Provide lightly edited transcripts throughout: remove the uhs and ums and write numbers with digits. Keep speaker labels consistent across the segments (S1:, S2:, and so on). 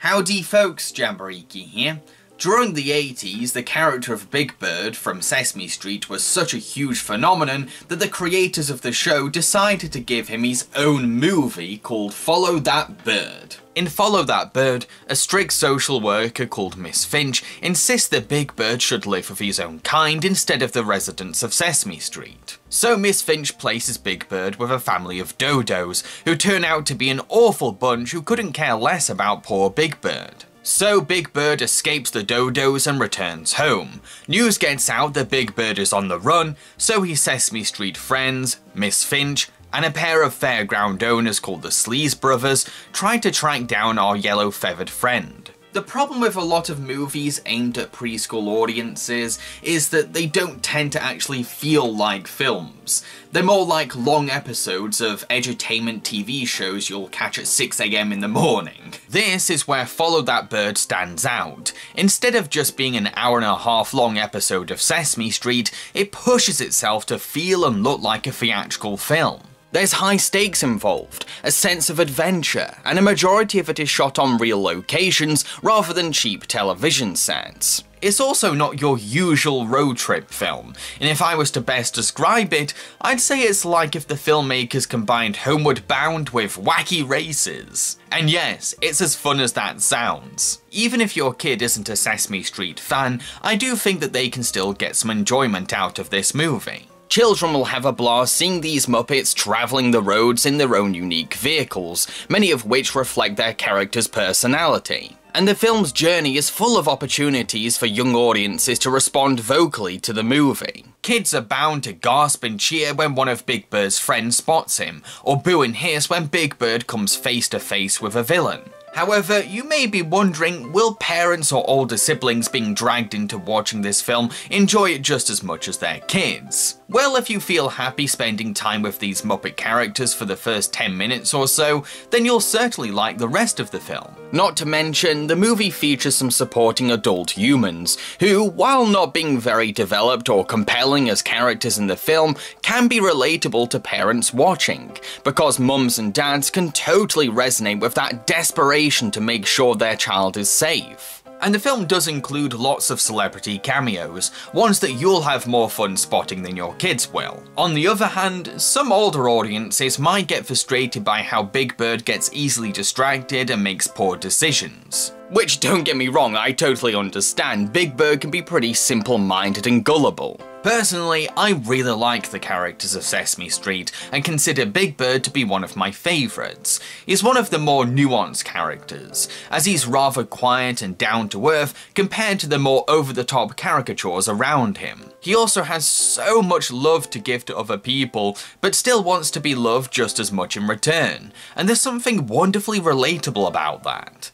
S1: Howdy folks, Jamboree here. During the 80s, the character of Big Bird from Sesame Street was such a huge phenomenon that the creators of the show decided to give him his own movie called Follow That Bird. In Follow That Bird, a strict social worker called Miss Finch insists that Big Bird should live with his own kind instead of the residents of Sesame Street. So Miss Finch places Big Bird with a family of Dodos, who turn out to be an awful bunch who couldn't care less about poor Big Bird. So Big Bird escapes the Dodos and returns home. News gets out that Big Bird is on the run, so his Sesame Street friends, Miss Finch, and a pair of fairground owners called the Sleaze Brothers try to track down our yellow-feathered friend. The problem with a lot of movies aimed at preschool audiences is that they don't tend to actually feel like films. They're more like long episodes of edutainment TV shows you'll catch at 6 AM in the morning. This is where Follow That Bird stands out. Instead of just being an hour-and-a-half long episode of Sesame Street, it pushes itself to feel and look like a theatrical film. There's high stakes involved, a sense of adventure, and a majority of it is shot on real locations rather than cheap television sets. It's also not your usual road trip film, and if I was to best describe it, I'd say it's like if the filmmakers combined Homeward Bound with wacky races. And yes, it's as fun as that sounds. Even if your kid isn't a Sesame Street fan, I do think that they can still get some enjoyment out of this movie. Children will have a blast seeing these Muppets travelling the roads in their own unique vehicles, many of which reflect their character's personality. And the film's journey is full of opportunities for young audiences to respond vocally to the movie. Kids are bound to gasp and cheer when one of Big Bird's friends spots him, or boo and hiss when Big Bird comes face to face with a villain. However, you may be wondering, will parents or older siblings being dragged into watching this film enjoy it just as much as their kids? Well, if you feel happy spending time with these Muppet characters for the first 10 minutes or so, then you'll certainly like the rest of the film. Not to mention, the movie features some supporting adult humans, who, while not being very developed or compelling as characters in the film, can be relatable to parents watching, because mums and dads can totally resonate with that desperation to make sure their child is safe. And the film does include lots of celebrity cameos, ones that you'll have more fun spotting than your kids will. On the other hand, some older audiences might get frustrated by how Big Bird gets easily distracted and makes poor decisions. Which, don't get me wrong, I totally understand. Big Bird can be pretty simple-minded and gullible. Personally, I really like the characters of Sesame Street and consider Big Bird to be one of my favourites. He's one of the more nuanced characters, as he's rather quiet and down-to-earth compared to the more over-the-top caricatures around him. He also has so much love to give to other people, but still wants to be loved just as much in return, and there's something wonderfully relatable about that.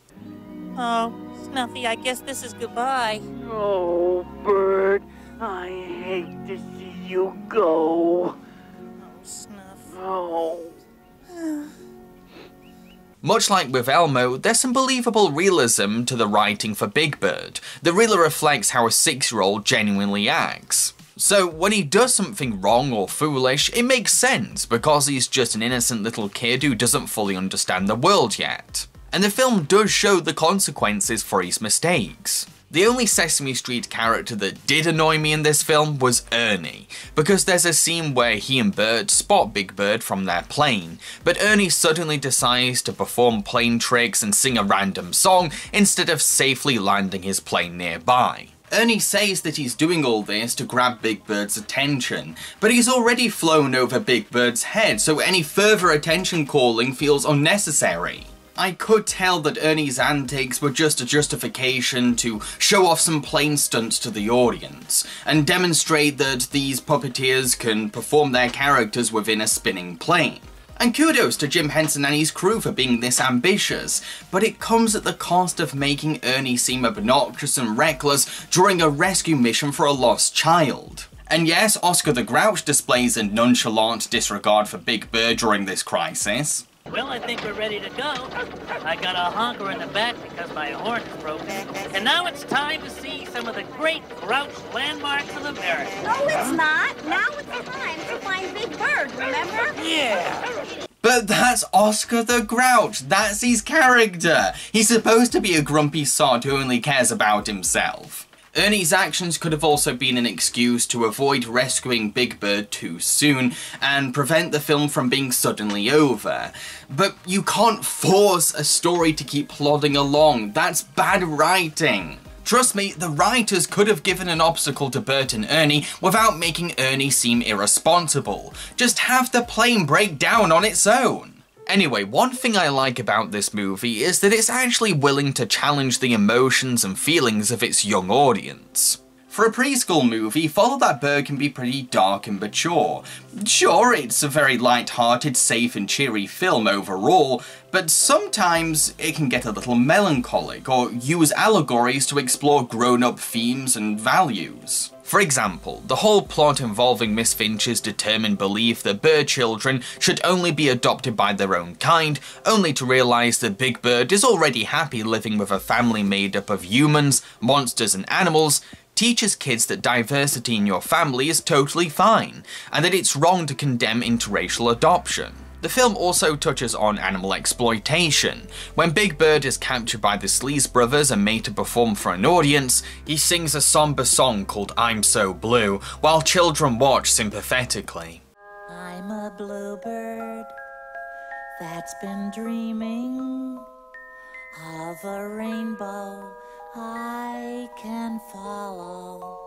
S2: Oh, Snuffy, I guess this is goodbye.
S3: Oh, Bird, I hate to see you go.
S2: Oh, Snuff.
S3: Oh.
S1: Much like with Elmo, there's some believable realism to the writing for Big Bird that really reflects how a 6-year-old genuinely acts. So when he does something wrong or foolish, it makes sense because he's just an innocent little kid who doesn't fully understand the world yet. And the film does show the consequences for his mistakes. The only Sesame Street character that did annoy me in this film was Ernie, because there's a scene where he and Bert spot Big Bird from their plane, but Ernie suddenly decides to perform plane tricks and sing a random song instead of safely landing his plane nearby. Ernie says that he's doing all this to grab Big Bird's attention, but he's already flown over Big Bird's head, so any further attention calling feels unnecessary. I could tell that Ernie's antics were just a justification to show off some plane stunts to the audience, and demonstrate that these puppeteers can perform their characters within a spinning plane. And kudos to Jim Henson and his crew for being this ambitious, but it comes at the cost of making Ernie seem obnoxious and reckless during a rescue mission for a lost child. And yes, Oscar the Grouch displays a nonchalant disregard for Big Bird during this crisis.
S2: Well, I think we're ready to go. I got a honker in the back because my horn is broken. And now it's time to see some of the great Grouch landmarks of America.
S4: No, it's not. Now it's time to find Big Bird, remember?
S2: Yeah.
S1: But that's Oscar the Grouch, that's his character! He's supposed to be a grumpy sod who only cares about himself. Ernie's actions could have also been an excuse to avoid rescuing Big Bird too soon and prevent the film from being suddenly over. But you can't force a story to keep plodding along, that's bad writing. Trust me, the writers could have given an obstacle to Bert and Ernie without making Ernie seem irresponsible. Just have the plane break down on its own. Anyway, one thing I like about this movie is that it's actually willing to challenge the emotions and feelings of its young audience. For a preschool movie, Follow That Bird can be pretty dark and mature. Sure, it's a very light-hearted, safe and cheery film overall, but sometimes it can get a little melancholic or use allegories to explore grown-up themes and values. For example, the whole plot involving Miss Finch's determined belief that bird children should only be adopted by their own kind, only to realise that Big Bird is already happy living with a family made up of humans, monsters and animals, teaches kids that diversity in your family is totally fine, and that it's wrong to condemn interracial adoption. The film also touches on animal exploitation. When Big Bird is captured by the Sleaze brothers and made to perform for an audience, he sings a somber song called I'm So Blue, while children watch sympathetically.
S4: I'm a bluebird that's been dreaming of a rainbow I can follow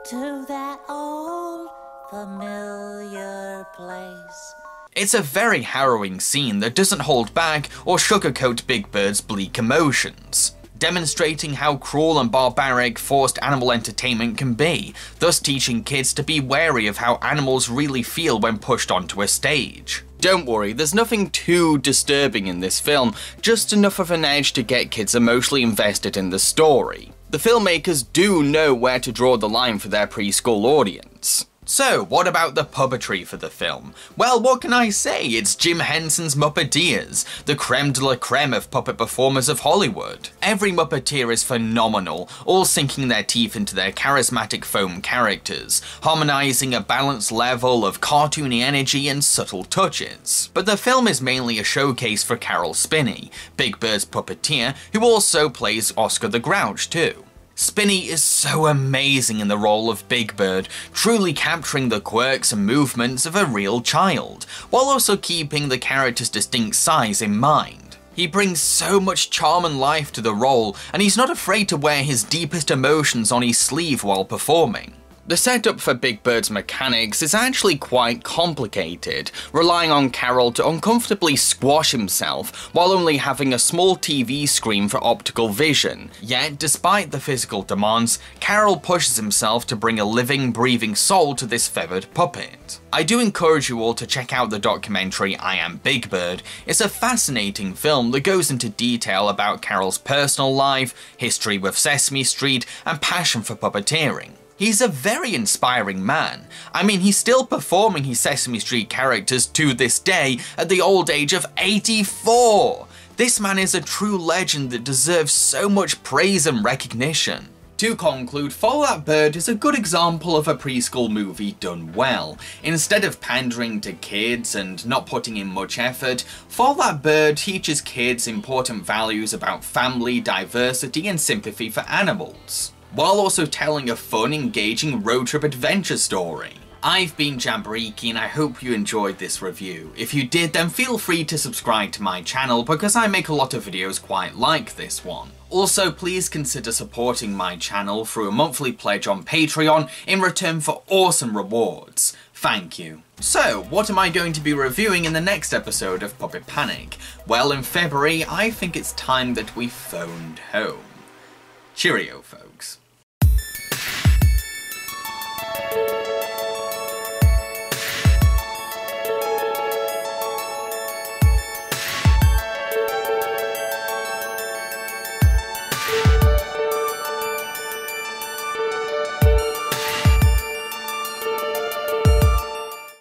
S4: to that old familiar place.
S1: It's a very harrowing scene that doesn't hold back or sugarcoat Big Bird's bleak emotions, demonstrating how cruel and barbaric forced animal entertainment can be, thus teaching kids to be wary of how animals really feel when pushed onto a stage. Don't worry, there's nothing too disturbing in this film, just enough of an edge to get kids emotionally invested in the story. The filmmakers do know where to draw the line for their preschool audience. So, what about the puppetry for the film? Well, what can I say? It's Jim Henson's Muppeteers, the creme de la creme of puppet performers of Hollywood. Every Muppeteer is phenomenal, all sinking their teeth into their charismatic foam characters, harmonizing a balanced level of cartoony energy and subtle touches. But the film is mainly a showcase for Carol Spinney, Big Bird's puppeteer, who also plays Oscar the Grouch too. Spinney is so amazing in the role of Big Bird, truly capturing the quirks and movements of a real child, while also keeping the character's distinct size in mind. He brings so much charm and life to the role, and he's not afraid to wear his deepest emotions on his sleeve while performing. The setup for Big Bird's mechanics is actually quite complicated, relying on Carol to uncomfortably squash himself while only having a small TV screen for optical vision. Yet, despite the physical demands, Carol pushes himself to bring a living, breathing soul to this feathered puppet. I do encourage you all to check out the documentary I Am Big Bird. It's a fascinating film that goes into detail about Carol's personal life, history with Sesame Street, and passion for puppeteering. He's a very inspiring man. I mean, he's still performing his Sesame Street characters to this day at the old age of 84. This man is a true legend that deserves so much praise and recognition. To conclude, Follow That Bird is a good example of a preschool movie done well. Instead of pandering to kids and not putting in much effort, Follow That Bird teaches kids important values about family, diversity, and sympathy for animals, while also telling a fun, engaging road trip adventure story. I've been Jamboree and I hope you enjoyed this review. If you did, then feel free to subscribe to my channel because I make a lot of videos quite like this one. Also, please consider supporting my channel through a monthly pledge on Patreon in return for awesome rewards. Thank you. So, what am I going to be reviewing in the next episode of Puppet Panic? Well, in February, I think it's time that we phoned home. Cheerio, folks.